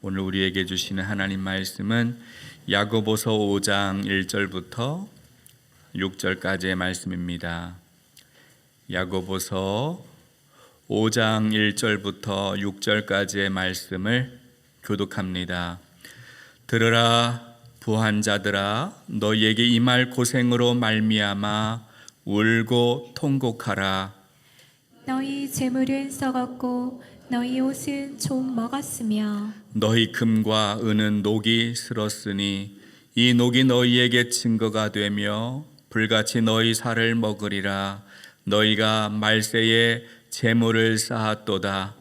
오늘 우리에게 주시는 하나님 말씀은 야고보서 5장 1절부터 6절까지의 말씀입니다. 야고보서 5장 1절부터 6절까지의 말씀을 교독합니다. 들으라 부한 자들아, 너희에게 임할 고생으로 말미암아 울고 통곡하라. 너희 재물은 썩었고 너희 옷은 좀 먹었으며 너희 금과 은은 녹이 슬었으니 이 녹이 너희에게 증거가 되며 불같이 너희 살을 먹으리라. 너희가 말세에 재물을 쌓았도다.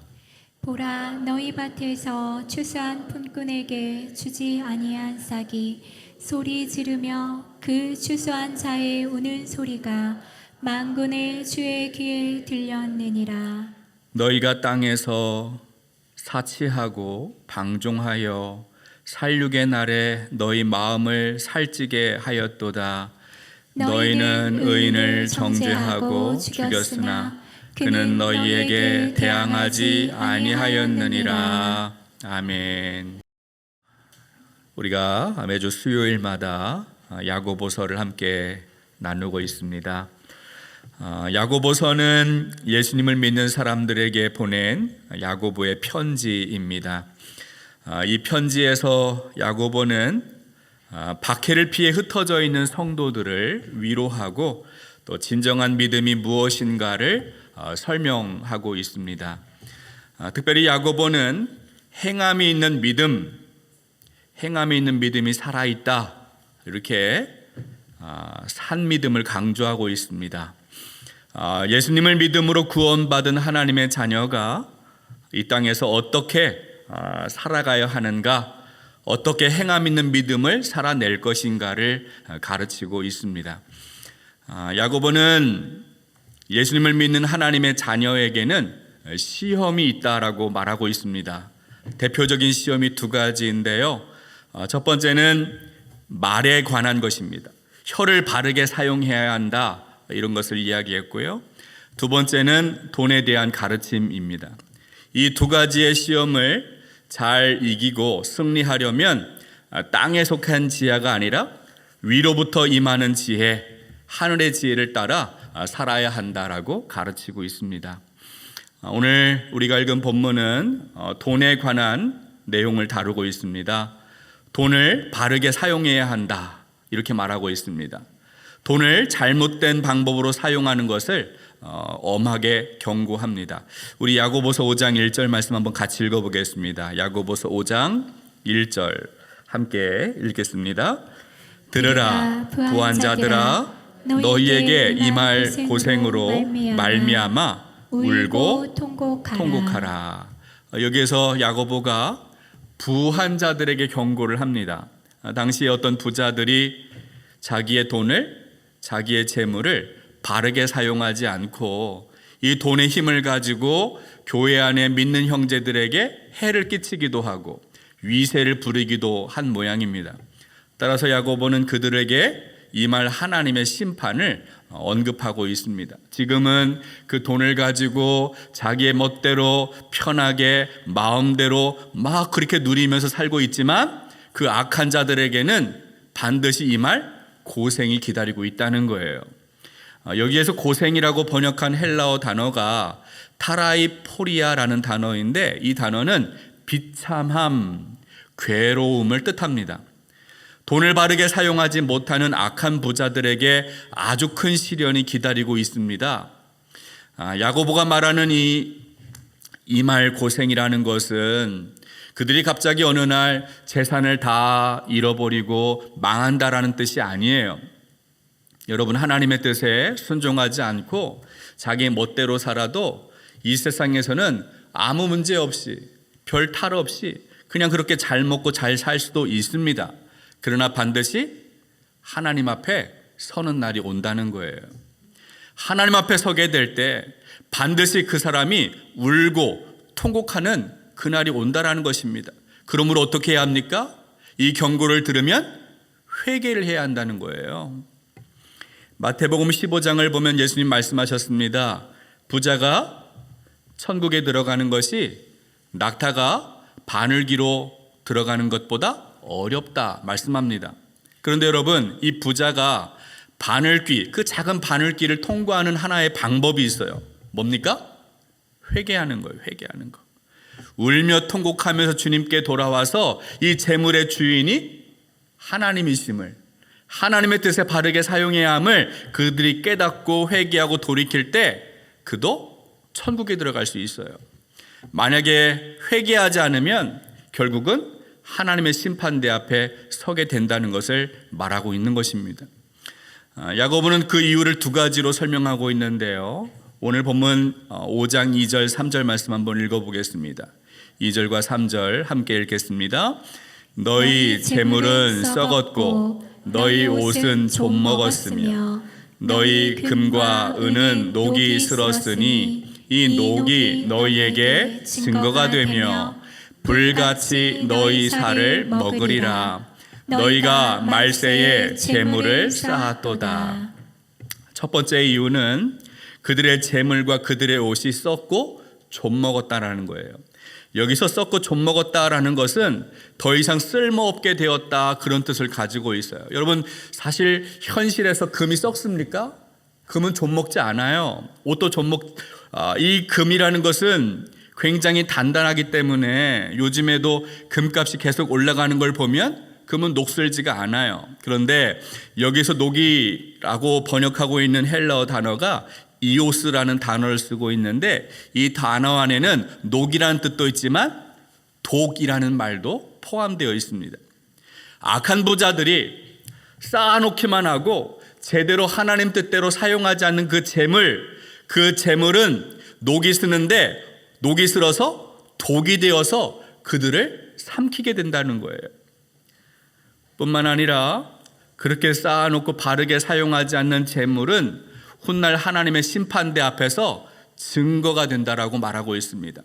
보라, 너희 밭에서 추수한 품꾼에게 주지 아니한 싹이 소리 지르며 그 추수한 자의 우는 소리가 만군의 주의 귀에 들렸느니라. 너희가 땅에서 사치하고 방종하여 살육의 날에 너희 마음을 살찌게 하였도다. 너희는 의인을 정죄하고 죽였으나 그는 너희에게 대항하지 아니하였느니라. 아멘. 우리가 매주 수요일마다 야고보서를 함께 나누고 있습니다. 야고보서는 예수님을 믿는 사람들에게 보낸 야고보의 편지입니다. 이 편지에서 야고보는 박해를 피해 흩어져 있는 성도들을 위로하고 또 진정한 믿음이 무엇인가를 설명하고 있습니다. 특별히 야고보는 행함이 있는 믿음이 살아있다, 이렇게 산 믿음을 강조하고 있습니다. 예수님을 믿음으로 구원받은 하나님의 자녀가 이 땅에서 어떻게 살아가야 하는가, 어떻게 행함 있는 믿음을 살아낼 것인가를 가르치고 있습니다. 야고보는 예수님을 믿는 하나님의 자녀에게는 시험이 있다라고 말하고 있습니다. 대표적인 시험이 두 가지인데요. 첫 번째는 말에 관한 것입니다. 혀를 바르게 사용해야 한다, 이런 것을 이야기했고요. 두 번째는 돈에 대한 가르침입니다. 이 두 가지의 시험을 잘 이기고 승리하려면 땅에 속한 지혜가 아니라 위로부터 임하는 지혜, 하늘의 지혜를 따라 살아야 한다라고 가르치고 있습니다. 오늘 우리가 읽은 본문은 돈에 관한 내용을 다루고 있습니다. 돈을 바르게 사용해야 한다, 이렇게 말하고 있습니다. 돈을 잘못된 방법으로 사용하는 것을 엄하게 경고합니다. 우리 야고보서 5장 1절 말씀 한번 같이 읽어보겠습니다. 야고보서 5장 1절 함께 읽겠습니다. 들으라 부한 자들아, 너희에게 임할 고생으로 말미암아 울고 통곡하라. 여기에서 야고보가 부한 자들에게 경고를 합니다. 당시 어떤 부자들이 자기의 돈을, 자기의 재물을 바르게 사용하지 않고 이 돈의 힘을 가지고 교회 안에 믿는 형제들에게 해를 끼치기도 하고 위세를 부리기도 한 모양입니다. 따라서 야고보는 그들에게 임할 하나님의 심판을 언급하고 있습니다. 지금은 그 돈을 가지고 자기의 멋대로 편하게 마음대로 막 그렇게 누리면서 살고 있지만 그 악한 자들에게는 반드시 임할 고생이 기다리고 있다는 거예요. 여기에서 고생이라고 번역한 헬라어 단어가 타라이포리아라는 단어인데 이 단어는 비참함, 괴로움을 뜻합니다. 돈을 바르게 사용하지 못하는 악한 부자들에게 아주 큰 시련이 기다리고 있습니다. 야고보가 말하는 임할 고생이라는 것은 그들이 갑자기 어느 날 재산을 다 잃어버리고 망한다라는 뜻이 아니에요. 여러분, 하나님의 뜻에 순종하지 않고 자기 멋대로 살아도 이 세상에서는 아무 문제 없이, 별 탈 없이 그냥 그렇게 잘 먹고 잘 살 수도 있습니다. 그러나 반드시 하나님 앞에 서는 날이 온다는 거예요. 하나님 앞에 서게 될 때 반드시 그 사람이 울고 통곡하는 그날이 온다라는 것입니다. 그러므로 어떻게 해야 합니까? 이 경고를 들으면 회개를 해야 한다는 거예요. 마태복음 15장을 보면 예수님 말씀하셨습니다. 부자가 천국에 들어가는 것이 낙타가 바늘기로 들어가는 것보다 어렵다 말씀합니다. 그런데 여러분, 이 부자가 바늘귀, 그 작은 바늘귀를 통과하는 하나의 방법이 있어요. 뭡니까? 회개하는 거예요. 회개하는 거. 울며 통곡하면서 주님께 돌아와서 이 재물의 주인이 하나님이심을, 하나님의 뜻에 바르게 사용해야 함을 그들이 깨닫고 회개하고 돌이킬 때 그도 천국에 들어갈 수 있어요. 만약에 회개하지 않으면 결국은 하나님의 심판대 앞에 서게 된다는 것을 말하고 있는 것입니다. 야고보는 그 이유를 두 가지로 설명하고 있는데요. 오늘 본문 5장 2절 3절 말씀 한번 읽어보겠습니다. 2절과 3절 함께 읽겠습니다. 너희 재물은 썩었고 너희 옷은 좀 먹었으며 너희 금과 은은 녹이 슬었으니 이 녹이 너희에게 증거가 되며 불같이 너희 살을 먹으리라. 너희가 말세에 재물을 쌓았도다. 첫 번째 이유는 그들의 재물과 그들의 옷이 썩고 좀 먹었다라는 거예요. 여기서 썩고 좀 먹었다라는 것은 더 이상 쓸모없게 되었다, 그런 뜻을 가지고 있어요. 여러분, 사실 현실에서 금이 썩습니까? 금은 좀 먹지 않아요. 옷도 이 금이라는 것은 굉장히 단단하기 때문에 요즘에도 금값이 계속 올라가는 걸 보면 금은 녹슬지가 않아요. 그런데 여기서 녹이라고 번역하고 있는 헬라어 단어가 이오스라는 단어를 쓰고 있는데, 이 단어 안에는 녹이라는 뜻도 있지만 독이라는 말도 포함되어 있습니다. 악한 부자들이 쌓아놓기만 하고 제대로 하나님 뜻대로 사용하지 않는 그 재물은 녹이 쓰는데 녹이 슬어서 독이 되어서 그들을 삼키게 된다는 거예요. 뿐만 아니라 그렇게 쌓아놓고 바르게 사용하지 않는 재물은 훗날 하나님의 심판대 앞에서 증거가 된다라고 말하고 있습니다.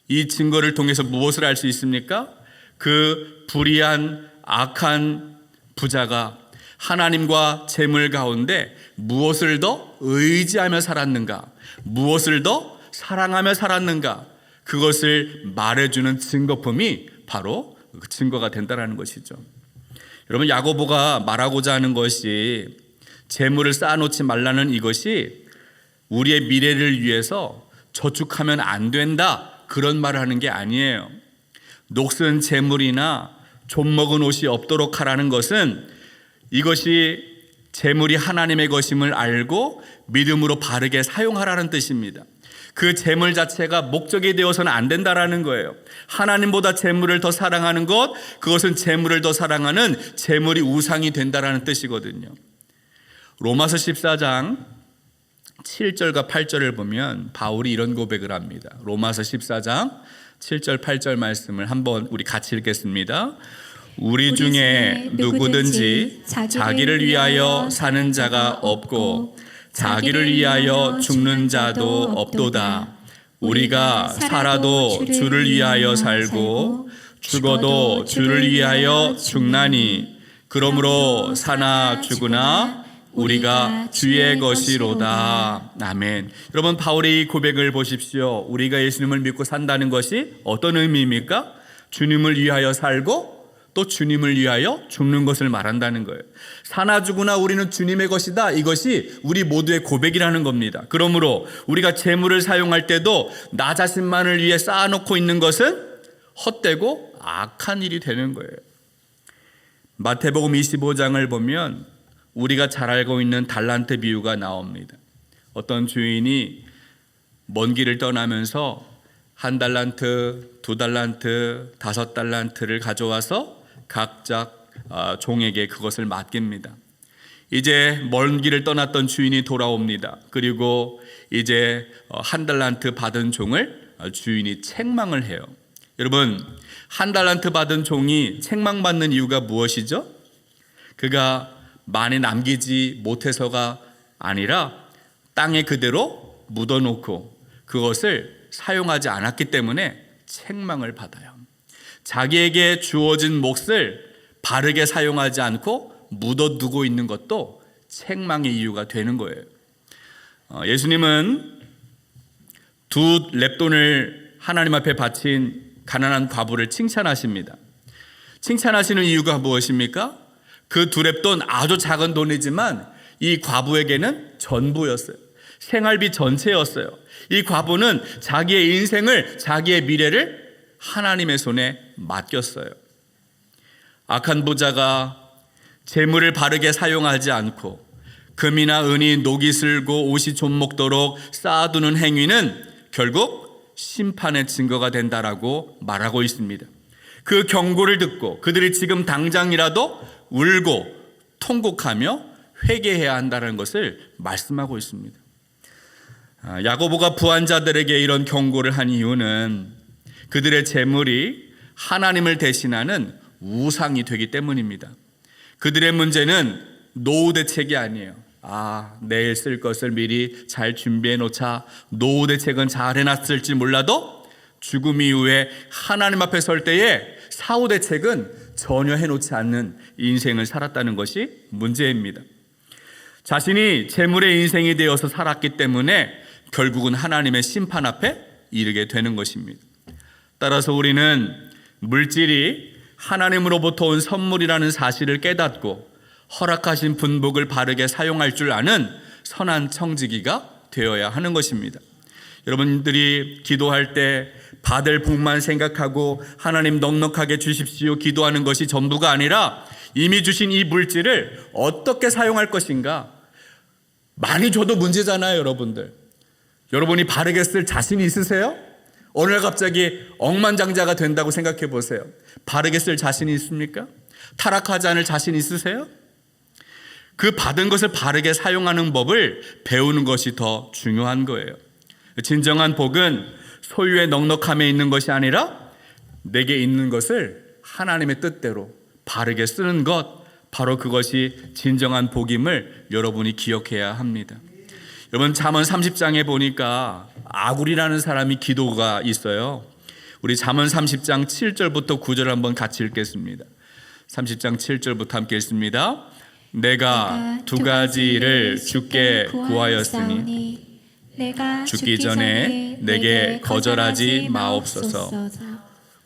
이 증거를 통해서 무엇을 알 수 있습니까? 그 불의한 악한 부자가 하나님과 재물 가운데 무엇을 더 의지하며 살았는가, 무엇을 더 사랑하며 살았는가, 그것을 말해주는 증거품이 바로 그 증거가 된다는 것이죠. 여러분, 야고보가 말하고자 하는 것이 재물을 쌓아놓지 말라는 이것이 우리의 미래를 위해서 저축하면 안 된다, 그런 말을 하는 게 아니에요. 녹슨 재물이나 좀 먹은 옷이 없도록 하라는 것은 이것이 재물이 하나님의 것임을 알고 믿음으로 바르게 사용하라는 뜻입니다. 그 재물 자체가 목적이 되어서는 안 된다라는 거예요. 하나님보다 재물을 더 사랑하는 것, 그것은 재물을 더 사랑하는 재물이 우상이 된다라는 뜻이거든요. 로마서 14장 7절과 8절을 보면 바울이 이런 고백을 합니다. 로마서 14장 7절 8절 말씀을 한번 우리 같이 읽겠습니다. 우리 중에 누구든지 자기를 위하여 사는 자가 없고 자기를 위하여 죽는 자도 없도다. 우리가 살아도 주를 위하여 살고 죽어도 주를 위하여 죽나니 그러므로 사나 죽으나 우리가 주의 것이로다. 아멘. 여러분, 바울의 이 고백을 보십시오. 우리가 예수님을 믿고 산다는 것이 어떤 의미입니까? 주님을 위하여 살고 또 주님을 위하여 죽는 것을 말한다는 거예요. 사나 죽으나 우리는 주님의 것이다, 이것이 우리 모두의 고백이라는 겁니다. 그러므로 우리가 재물을 사용할 때도 나 자신만을 위해 쌓아놓고 있는 것은 헛되고 악한 일이 되는 거예요. 마태복음 25장을 보면 우리가 잘 알고 있는 달란트 비유가 나옵니다. 어떤 주인이 먼 길을 떠나면서 1달란트, 2달란트, 5달란트를 가져와서 각자 종에게 그것을 맡깁니다. 이제 먼 길을 떠났던 주인이 돌아옵니다. 그리고 이제 1달란트 받은 종을 주인이 책망을 해요. 여러분, 1달란트 받은 종이 책망받는 이유가 무엇이죠? 그가 많이 남기지 못해서가 아니라 땅에 그대로 묻어놓고 그것을 사용하지 않았기 때문에 책망을 받아요. 자기에게 주어진 몫을 바르게 사용하지 않고 묻어두고 있는 것도 책망의 이유가 되는 거예요. 예수님은 2 렙돈을 하나님 앞에 바친 가난한 과부를 칭찬하십니다. 칭찬하시는 이유가 무엇입니까? 그 두렙돈 아주 작은 돈이지만 이 과부에게는 전부였어요. 생활비 전체였어요. 이 과부는 자기의 인생을, 자기의 미래를 하나님의 손에 맡겼어요. 악한 부자가 재물을 바르게 사용하지 않고 금이나 은이 녹이 슬고 옷이 좀 먹도록 쌓아두는 행위는 결국 심판의 증거가 된다라고 말하고 있습니다. 그 경고를 듣고 그들이 지금 당장이라도 울고 통곡하며 회개해야 한다는 것을 말씀하고 있습니다. 야고보가 부한자들에게 이런 경고를 한 이유는 그들의 재물이 하나님을 대신하는 우상이 되기 때문입니다. 그들의 문제는 노후 대책이 아니에요. 내일 쓸 것을 미리 잘 준비해 놓자. 노후 대책은 잘 해놨을지 몰라도 죽음 이후에 하나님 앞에 설 때에 사후 대책은 전혀 해놓지 않는 인생을 살았다는 것이 문제입니다. 자신이 재물의 인생이 되어서 살았기 때문에 결국은 하나님의 심판 앞에 이르게 되는 것입니다. 따라서 우리는 물질이 하나님으로부터 온 선물이라는 사실을 깨닫고 허락하신 분복을 바르게 사용할 줄 아는 선한 청지기가 되어야 하는 것입니다. 여러분들이 기도할 때 받을 복만 생각하고 하나님 넉넉하게 주십시오 기도하는 것이 전부가 아니라 이미 주신 이 물질을 어떻게 사용할 것인가. 많이 줘도 문제잖아요. 여러분이 바르게 쓸 자신이 있으세요? 어느 날 갑자기 억만장자가 된다고 생각해 보세요. 바르게 쓸 자신이 있습니까? 타락하지 않을 자신 있으세요? 그 받은 것을 바르게 사용하는 법을 배우는 것이 더 중요한 거예요. 진정한 복은 소유의 넉넉함에 있는 것이 아니라 내게 있는 것을 하나님의 뜻대로 바르게 쓰는 것, 바로 그것이 진정한 복임을 여러분이 기억해야 합니다. 여러분, 잠언 30장에 보니까 아굴이라는 사람이 기도가 있어요. 우리 잠언 30장 7절부터 9절 한번 같이 읽겠습니다. 30장 7절부터 함께 읽습니다. 내가 두 가지를 주께 구하였으니 죽기 전에 내게 거절하지 마옵소서.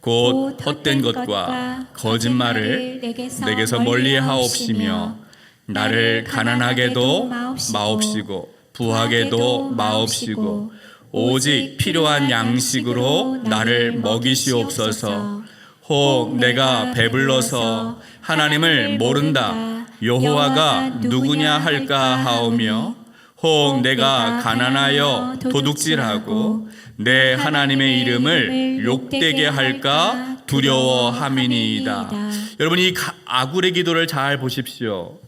곧 헛된 것과 거짓말을 내게서 멀리 하옵시며 나를 가난하게도 마옵시고 부하게도 마옵시고 오직 필요한 양식으로 나를 먹이시옵소서. 혹 내가 배불러서 하나님을 모른다 여호와가 누구냐 할까 하오며 혹 내가 가난하여 도둑질하고 내 하나님의 이름을 욕되게 할까 두려워함이니이다. 여러분, 이 아굴의 기도를 잘 보십시오.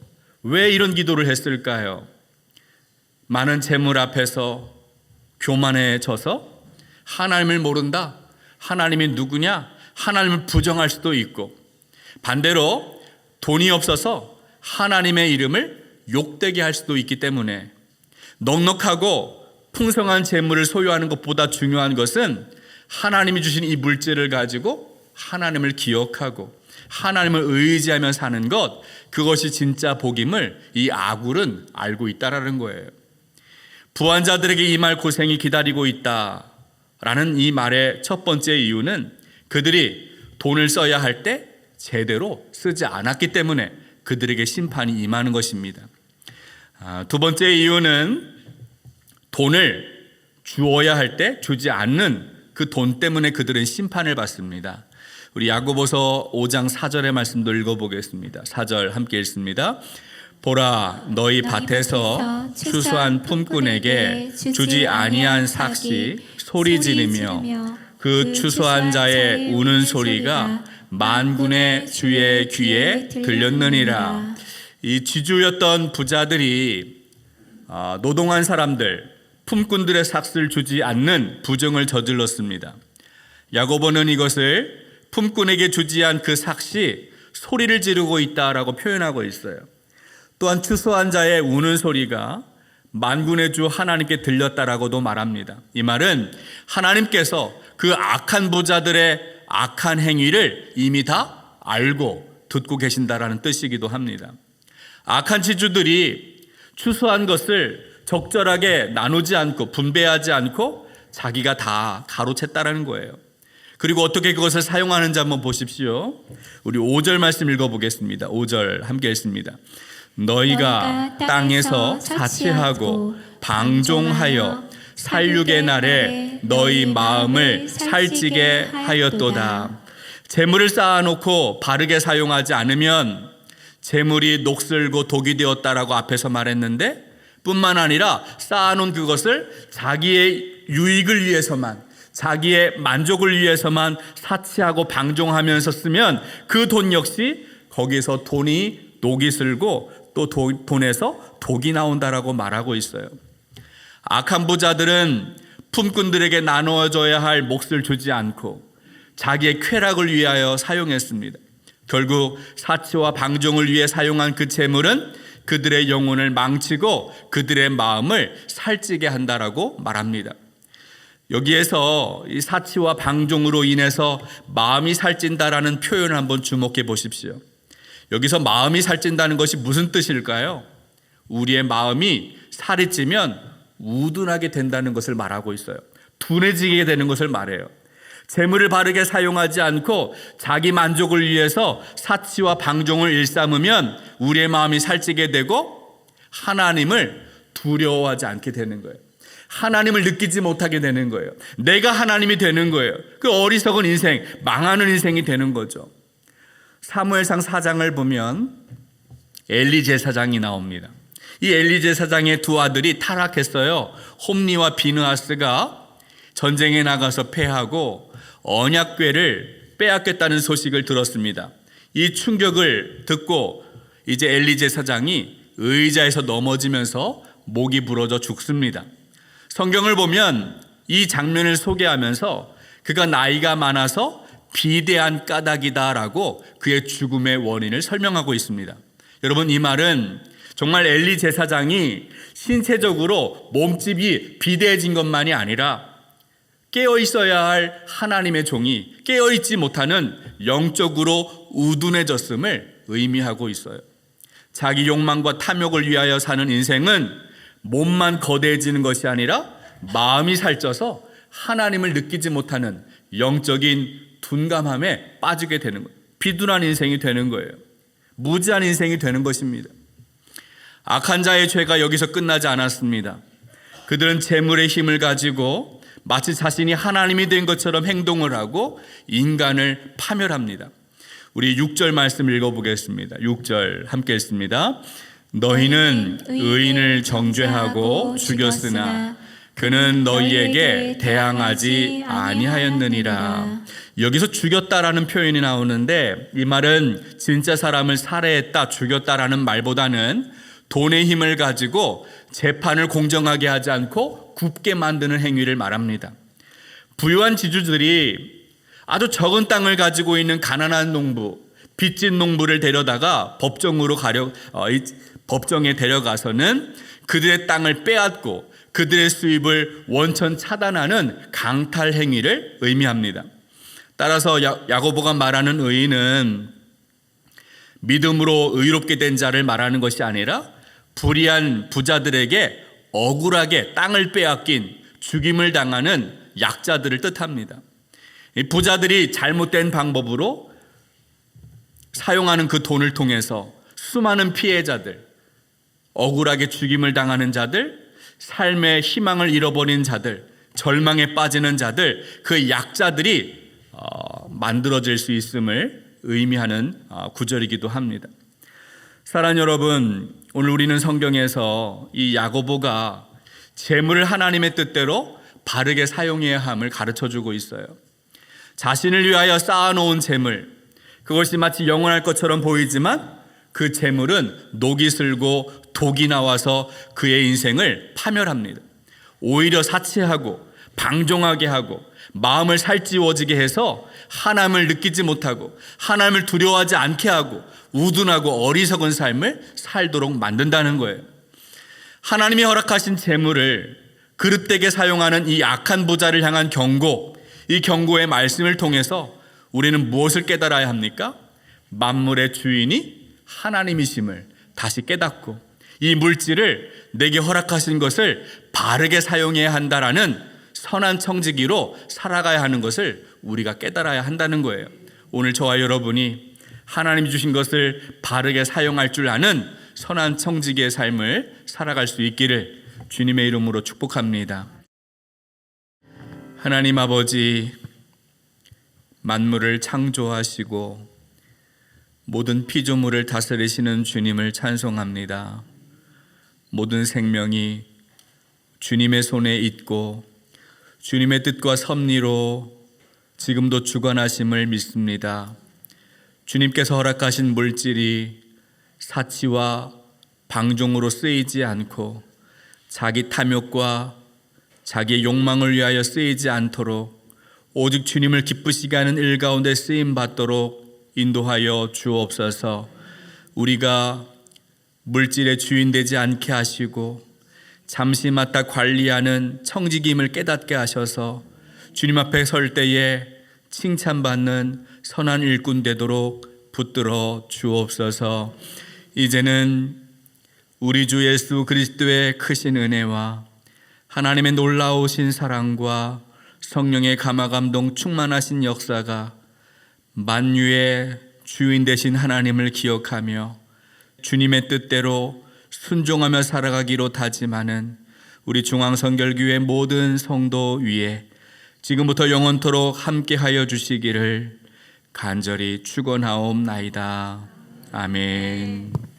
왜 이런 기도를 했을까요? 많은 재물 앞에서 교만해져서 하나님을 모른다, 하나님이 누구냐, 하나님을 부정할 수도 있고, 반대로 돈이 없어서 하나님의 이름을 욕되게 할 수도 있기 때문에 넉넉하고 풍성한 재물을 소유하는 것보다 중요한 것은 하나님이 주신 이 물질을 가지고 하나님을 기억하고 하나님을 의지하며 사는 것, 그것이 진짜 복임을 이 아굴은 알고 있다라는 거예요. 부한 자들에게 이 말 고생이 기다리고 있다라는 이 말의 첫 번째 이유는 그들이 돈을 써야 할 때 제대로 쓰지 않았기 때문에 그들에게 심판이 임하는 것입니다. 두 번째 이유는 돈을 주어야 할 때 주지 않는 그 돈 때문에 그들은 심판을 받습니다. 우리 야고보서 5장 4절의 말씀도 읽어보겠습니다. 4절 함께 읽습니다. 보라, 너희 밭에서 추수한 품꾼에게 주지 아니한 삭시 소리 지르며 그 추수한 자의 우는 소리가 만군의 주의 귀에 들렸느니라. 이 지주였던 부자들이 노동한 사람들, 품꾼들의 삭스를 주지 않는 부정을 저질렀습니다. 야고보는 이것을 품꾼에게 주지 않은 그 삭시 소리를 지르고 있다라고 표현하고 있어요. 또한 추수한 자의 우는 소리가 만군의 주 하나님께 들렸다라고도 말합니다. 이 말은 하나님께서 그 악한 부자들의 악한 행위를 이미 다 알고 듣고 계신다라는 뜻이기도 합니다. 악한 지주들이 추수한 것을 적절하게 나누지 않고 분배하지 않고 자기가 다 가로챘다라는 거예요. 그리고 어떻게 그것을 사용하는지 한번 보십시오. 우리 5절 말씀 읽어보겠습니다. 5절 함께 읽습니다. 너희가 땅에서 사치하고 방종하여 살육의 날에 너희 마음을 살찌게 하였도다. 재물을 쌓아놓고 바르게 사용하지 않으면 재물이 녹슬고 독이 되었다라고 앞에서 말했는데, 뿐만 아니라 쌓아놓은 그것을 자기의 유익을 위해서만, 자기의 만족을 위해서만 사치하고 방종하면서 쓰면 그 돈 역시 거기서 돈이 녹이 슬고 또 돈에서 독이 나온다라고 말하고 있어요. 악한 부자들은 품꾼들에게 나누어져야 할 몫을 주지 않고 자기의 쾌락을 위하여 사용했습니다. 결국 사치와 방종을 위해 사용한 그 재물은 그들의 영혼을 망치고 그들의 마음을 살찌게 한다라고 말합니다. 여기에서 이 사치와 방종으로 인해서 마음이 살찐다라는 표현을 한번 주목해 보십시오. 여기서 마음이 살찐다는 것이 무슨 뜻일까요? 우리의 마음이 살이 찌면 우둔하게 된다는 것을 말하고 있어요. 둔해지게 되는 것을 말해요. 재물을 바르게 사용하지 않고 자기 만족을 위해서 사치와 방종을 일삼으면 우리의 마음이 살찌게 되고 하나님을 두려워하지 않게 되는 거예요. 하나님을 느끼지 못하게 되는 거예요. 내가 하나님이 되는 거예요. 그 어리석은 인생, 망하는 인생이 되는 거죠. 사무엘상 4장을 보면 엘리 제사장이 나옵니다. 이 엘리 제사장의 두 아들이 타락했어요. 홈니와 비느하스가 전쟁에 나가서 패하고 언약궤를 빼앗겼다는 소식을 들었습니다. 이 충격을 듣고 이제 엘리 제사장이 의자에서 넘어지면서 목이 부러져 죽습니다. 성경을 보면 이 장면을 소개하면서 그가 나이가 많아서 비대한 까닭이다라고 그의 죽음의 원인을 설명하고 있습니다. 여러분, 이 말은 정말 엘리 제사장이 신체적으로 몸집이 비대해진 것만이 아니라 깨어 있어야 할 하나님의 종이 깨어 있지 못하는 영적으로 우둔해졌음을 의미하고 있어요. 자기 욕망과 탐욕을 위하여 사는 인생은 몸만 거대해지는 것이 아니라 마음이 살쪄서 하나님을 느끼지 못하는 영적인 둔감함에 빠지게 되는 거예요. 비둔한 인생이 되는 거예요. 무지한 인생이 되는 것입니다. 악한 자의 죄가 여기서 끝나지 않았습니다. 그들은 재물의 힘을 가지고 마치 자신이 하나님이 된 것처럼 행동을 하고 인간을 파멸합니다. 우리 6절 말씀 읽어보겠습니다. 6절 함께 읽습니다. 너희는 의인을 정죄하고 죽였으나 그는 너희에게 대항하지 아니하였느니라. 여기서 죽였다라는 표현이 나오는데, 이 말은 진짜 사람을 살해했다, 죽였다라는 말보다는 돈의 힘을 가지고 재판을 공정하게 하지 않고 굽게 만드는 행위를 말합니다. 부유한 지주들이 아주 적은 땅을 가지고 있는 가난한 농부, 빚진 농부를 데려다가 법정에 데려가서는 그들의 땅을 빼앗고 그들의 수입을 원천 차단하는 강탈 행위를 의미합니다. 따라서 야고보가 말하는 의인은 믿음으로 의롭게 된 자를 말하는 것이 아니라 불의한 부자들에게 억울하게 땅을 빼앗긴 죽임을 당하는 약자들을 뜻합니다. 이 부자들이 잘못된 방법으로 사용하는 그 돈을 통해서 수많은 피해자들, 억울하게 죽임을 당하는 자들, 삶의 희망을 잃어버린 자들, 절망에 빠지는 자들, 그 약자들이 만들어질 수 있음을 의미하는 구절이기도 합니다. 사랑하는 여러분, 오늘 우리는 성경에서 이 야고보가 재물을 하나님의 뜻대로 바르게 사용해야 함을 가르쳐주고 있어요. 자신을 위하여 쌓아놓은 재물, 그것이 마치 영원할 것처럼 보이지만 그 재물은 녹이 슬고 독이 나와서 그의 인생을 파멸합니다. 오히려 사치하고 방종하게 하고 마음을 살찌워지게 해서 하나님을 느끼지 못하고 하나님을 두려워하지 않게 하고 우둔하고 어리석은 삶을 살도록 만든다는 거예요. 하나님이 허락하신 재물을 그릇되게 사용하는 이 악한 부자를 향한 경고, 이 경고의 말씀을 통해서 우리는 무엇을 깨달아야 합니까? 만물의 주인이 하나님이심을 다시 깨닫고 이 물질을 내게 허락하신 것을 바르게 사용해야 한다라는 선한 청지기로 살아가야 하는 것을 우리가 깨달아야 한다는 거예요. 오늘 저와 여러분이 하나님 주신 것을 바르게 사용할 줄 아는 선한 청지기의 삶을 살아갈 수 있기를 주님의 이름으로 축복합니다. 하나님 아버지, 만물을 창조하시고 모든 피조물을 다스리시는 주님을 찬송합니다. 모든 생명이 주님의 손에 있고 주님의 뜻과 섭리로 지금도 주관하심을 믿습니다. 주님께서 허락하신 물질이 사치와 방종으로 쓰이지 않고 자기 탐욕과 자기의 욕망을 위하여 쓰이지 않도록 오직 주님을 기쁘시게 하는 일 가운데 쓰임 받도록 인도하여 주옵소서. 우리가 물질의 주인 되지 않게 하시고 잠시 맡아 관리하는 청지기임을 깨닫게 하셔서 주님 앞에 설 때에 칭찬받는 선한 일꾼 되도록 붙들어 주옵소서. 이제는 우리 주 예수 그리스도의 크신 은혜와 하나님의 놀라우신 사랑과 성령의 감화감동 충만하신 역사가 만유의 주인 되신 하나님을 기억하며 주님의 뜻대로 순종하며 살아가기로 다짐하는 우리 중앙선결교회 모든 성도 위에 지금부터 영원토록 함께하여 주시기를 간절히 축원하옵나이다. 아멘.